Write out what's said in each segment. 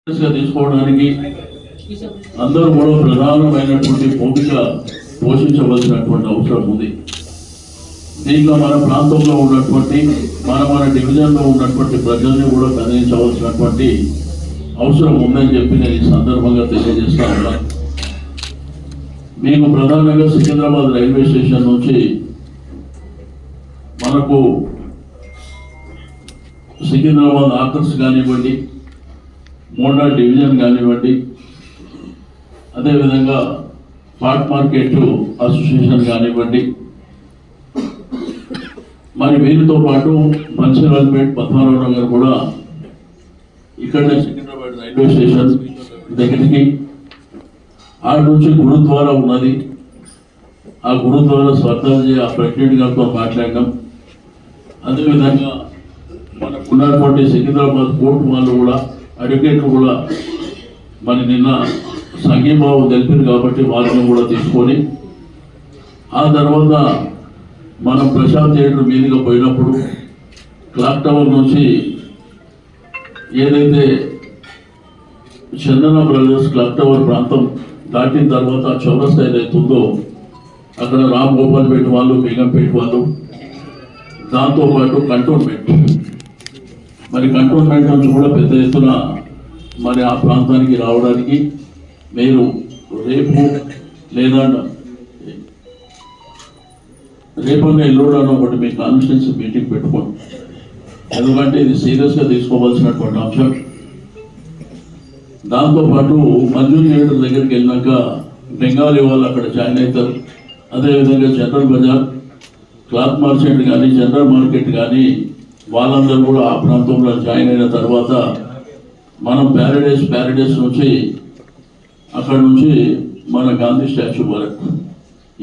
తీసుకోవడానికి అందరూ కూడా ప్రధానమైనటువంటి భూమిక పోషించవలసినటువంటి అవసరం ఉంది. దీంట్లో మన ప్రాంతంలో ఉన్నటువంటి మన డివిజన్లో ఉన్నటువంటి ప్రజల్ని కూడా కదిలించవలసినటువంటి అవసరం ఉందని చెప్పి నేను ఈ సందర్భంగా తెలియజేస్తా ఉన్నాను. మీకు ప్రధానంగా సికింద్రాబాద్ రైల్వే స్టేషన్ నుంచి మనకు సికింద్రాబాద్ ఆకర్స్ కానివ్వండి, మోండా డివిజన్ కానివ్వండి, అదేవిధంగా పాట్ మార్కెట్ అసోసియేషన్ కానివ్వండి, మరి వీరితో పాటు మంచిర్యాలపేట పద్మారావు నగర్ కూడా ఇక్కడనే సికింద్రాబాద్ రైల్వే స్టేషన్ దగ్గరికి ఆడ నుంచి గురుద్వారా ఉన్నది. ఆ గురుద్వారా శ్రద్ధాంజలి ఆ ప్రెసిడెంట్ గారితో మాట్లాడడం, అదేవిధంగా మనకు ఉన్నటువంటి సికింద్రాబాద్ కోర్టు వాళ్ళు కూడా అడ్వకేట్లు కూడా మరి నిన్న సంఘీభావం తెలిపారు కాబట్టి వారిని కూడా తీసుకొని ఆ తర్వాత మనం ప్రశాంత్ థియేటర్ మీదుగా పోయినప్పుడు క్లాక్ టవర్ నుంచి ఏదైతే చందన బ్రదర్స్ క్లాక్ టవర్ ప్రాంతం దాటిన తర్వాత చౌరస్తా ఏదైతే ఉందో అక్కడ రామ్ గోపాల్పేట వాళ్ళు, బేగంపేట వాళ్ళు, దాంతోపాటు కంటోన్మెంట్, మరి కంటోన్మెంట్ నుంచి కూడా పెద్ద ఎత్తున మరి ఆ ప్రాంతానికి రావడానికి మీరు రేపు లేదా రేపన్న ఎల్లుండనో ఒకటి మీ కాన్స్టిట్యున్సీ మీటింగ్ పెట్టుకోండి. ఎందుకంటే ఇది సీరియస్గా తీసుకోవాల్సినటువంటి అంశం. దాంతోపాటు మంజూరు థియేటర్ దగ్గరికి వెళ్ళినాక బెంగాలీ వాళ్ళు అక్కడ జాయిన్ అవుతారు. అదేవిధంగా జనరల్ బజార్, క్లాత్ మార్కెట్ కానీ, జనరల్ మార్కెట్ కానీ వాళ్ళందరూ కూడా ఆ ప్రాంతంలో జాయిన్ అయిన తర్వాత మనం ప్యారడైస్ నుంచి అక్కడ నుంచి మన గాంధీ స్టాచ్యూ వరకు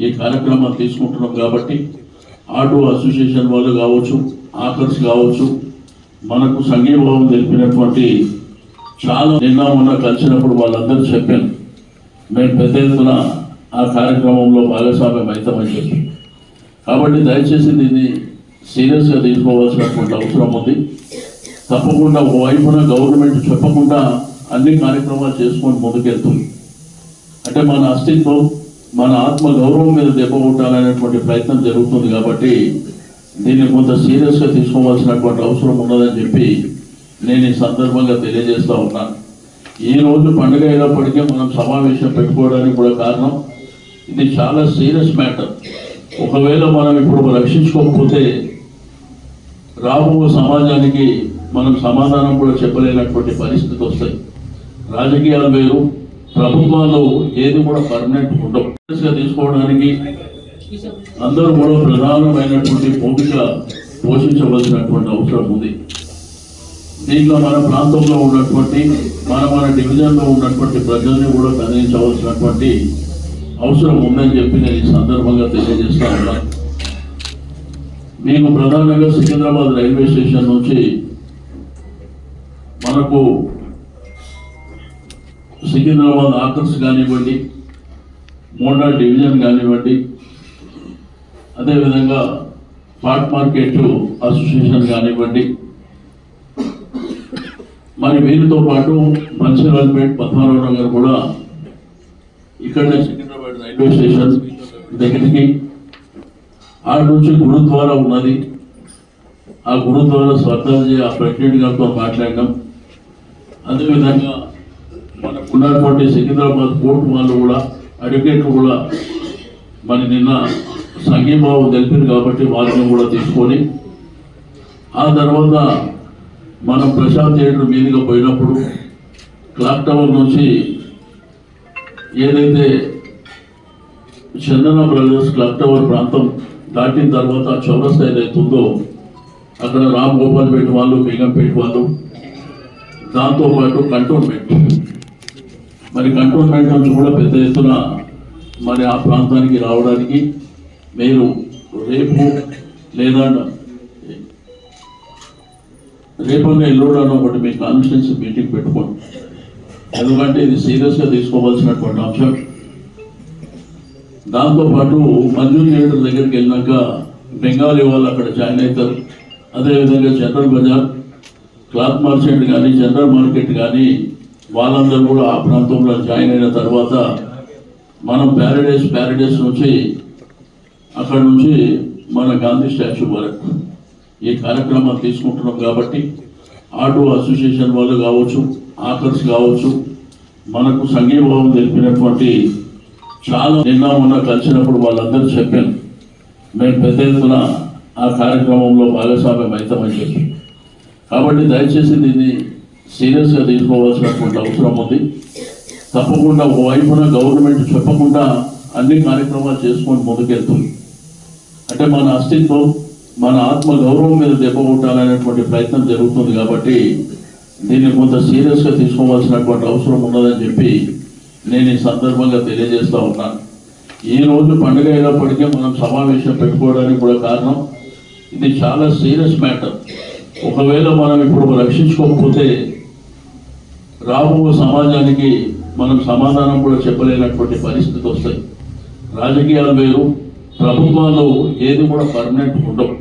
ఈ కార్యక్రమాలు తీసుకుంటున్నాం. కాబట్టి ఆటో అసోసియేషన్ వాళ్ళు కావచ్చు, ఆకర్స్ కావచ్చు, మనకు సంఘీభావం తెలిపినటువంటి చాలా నిన్న మొన్న కలిసినప్పుడు వాళ్ళందరూ చెప్పాను మేము పెద్ద ఎత్తున ఆ కార్యక్రమంలో భాగస్వామ్యం అవుతామని చెప్పి. కాబట్టి దయచేసి దీన్ని సీరియస్గా తీసుకోవాల్సినటువంటి అవసరం ఉంది. తప్పకుండా ఓవైపున గవర్నమెంట్ చెప్పకుండా అన్ని కార్యక్రమాలు చేసుకొని ముందుకెళ్తుంది. అంటే మన అస్తిత్వం, మన ఆత్మ గౌరవం మీద దెబ్బ కొట్టాలనేటువంటి ప్రయత్నం జరుగుతుంది. కాబట్టి దీన్ని కొంత సీరియస్గా తీసుకోవాల్సినటువంటి అవసరం ఉన్నదని చెప్పి నేను ఈ సందర్భంగా తెలియజేస్తూ ఉన్నాను. ఈ రోజు పండుగ అయినప్పటికీ మనం సమావేశం పెట్టుకోవడానికి కూడా కారణం ఇది చాలా సీరియస్ మ్యాటర్. ఒకవేళ మనం ఇప్పుడు రక్షించుకోకపోతే రాబో సమాజానికి మనం సమాధానం కూడా చెప్పలేనటువంటి పరిస్థితి వస్తాయి. రాజకీయాలు వేరు, ప్రభుత్వాలు ఏది కూడా పర్మనెంట్ ఉండవు. తీసుకోవడానికి అందరూ కూడా ప్రధానమైనటువంటి భూమిక పోషించవలసినటువంటి అవసరం ఉంది. దీంట్లో మన ప్రాంతంలో ఉన్నటువంటి మన డివిజన్లో ఉన్నటువంటి ప్రజల్ని కూడా కదిలించవలసినటువంటి అవసరం ఉందని చెప్పి నేను ఈ సందర్భంగా తెలియజేస్తా ఉన్నాను. మీకు ప్రధానంగా సికింద్రాబాద్ రైల్వే స్టేషన్ నుంచి మనకు సికింద్రాబాద్ ఆకర్స్ కానివ్వండి, మోండా డివిజన్ కానివ్వండి, అదేవిధంగా పాట్ మార్కెట్ అసోసియేషన్ కానివ్వండి, మరి వీరితో పాటు మంచిర్యాలపేట పద్మారావు నగర్ కూడా ఇక్కడనే సికింద్రాబాద్ రైల్వే స్టేషన్ దగ్గరికి ఆడ నుంచి గురుద్వారా ఉన్నది. ఆ గురుద్వారా శ్రద్ధాంజలి ఆ ప్రెసిడెంట్ గారితో మాట్లాడడం, అదేవిధంగా మనకు ఉన్నటువంటి సికింద్రాబాద్ కోర్టు వాళ్ళు కూడా అడ్వకేట్లు కూడా మరి నిన్న సంఘీభావం తెలిపారు కాబట్టి వారిని కూడా తీసుకొని ఆ తర్వాత మనం ప్రశాంత్ థియేటర్ మీదుగా పోయినప్పుడు క్లాక్ టవర్ నుంచి ఏదైతే చందన బ్రదర్స్ క్లాక్ టవర్ ప్రాంతం దాటిన తర్వాత చౌరస్తా ఏదైతే ఉందో అక్కడ రామ్ గోపాల్పేట వాళ్ళు, బేగంపేట వాళ్ళు, దాంతోపాటు కంటోన్మెంట్, మరి కంటోన్మెంట్ నుంచి కూడా పెద్ద ఎత్తున మరి ఆ ప్రాంతానికి రావడానికి మీరు రేపు లేదా రేపన్న ఎల్లుండనో ఒకటి మీ కాన్స్టిట్యున్సీ మీటింగ్ పెట్టుకోండి. ఎందుకంటే ఇది సీరియస్గా తీసుకోవాల్సినటువంటి అంశం. దాంతోపాటు మంజూరు థియేటర్ దగ్గరికి వెళ్ళినాక బెంగాలీ వాళ్ళు అక్కడ జాయిన్ అవుతారు. అదేవిధంగా జనరల్ బజార్, క్లాత్ మార్కెట్ కానీ, జనరల్ మార్కెట్ కానీ వాళ్ళందరూ కూడా ఆ ప్రాంతంలో జాయిన్ అయిన తర్వాత మనం ప్యారడైస్ నుంచి అక్కడ నుంచి మన గాంధీ స్టాచ్యూ వరకు ఈ కార్యక్రమాలు తీసుకుంటున్నాం కాబట్టి ఆటో అసోసియేషన్ వాళ్ళు కావచ్చు, ఆకర్స్ కావచ్చు, మనకు సంఘీభావం తెలిపినటువంటి చాలా మొన్న కలిసినప్పుడు వాళ్ళందరూ చెప్పాను మేము పెద్ద ఎత్తున ఆ కార్యక్రమంలో భాగస్వామ్యం అవుతామని చెప్పి. కాబట్టి దయచేసి దీన్ని సీరియస్గా తీసుకోవాల్సినటువంటి అవసరం ఉంది. తప్పకుండా ఒకవైపున గవర్నమెంట్ చెప్పకుండా అన్ని కార్యక్రమాలు చేసుకొని ముందుకెళ్తుంది. అంటే మన అస్తిత్వం, మన ఆత్మ గౌరవం మీద దెబ్బ కొట్టాలనేటువంటి ప్రయత్నం జరుగుతుంది. కాబట్టి దీన్ని కొంత సీరియస్గా తీసుకోవాల్సినటువంటి అవసరం ఉన్నదని చెప్పి నేను ఈ సందర్భంగా తెలియజేస్తూ ఉన్నాను. ఈ రోజు పండుగ అయినప్పటికీ మనం సమావేశం పెట్టుకోవడానికి కూడా కారణం ఇది చాలా సీరియస్ మ్యాటర్. ఒకవేళ మనం ఇప్పుడు రక్షించుకోకపోతే రాబో సమాజానికి మనం సమాధానం కూడా చెప్పలేనటువంటి పరిస్థితి వస్తాయి. రాజకీయాలు వేరు, ప్రభుత్వాలు ఏది కూడా పర్మనెంట్ ఉండవు.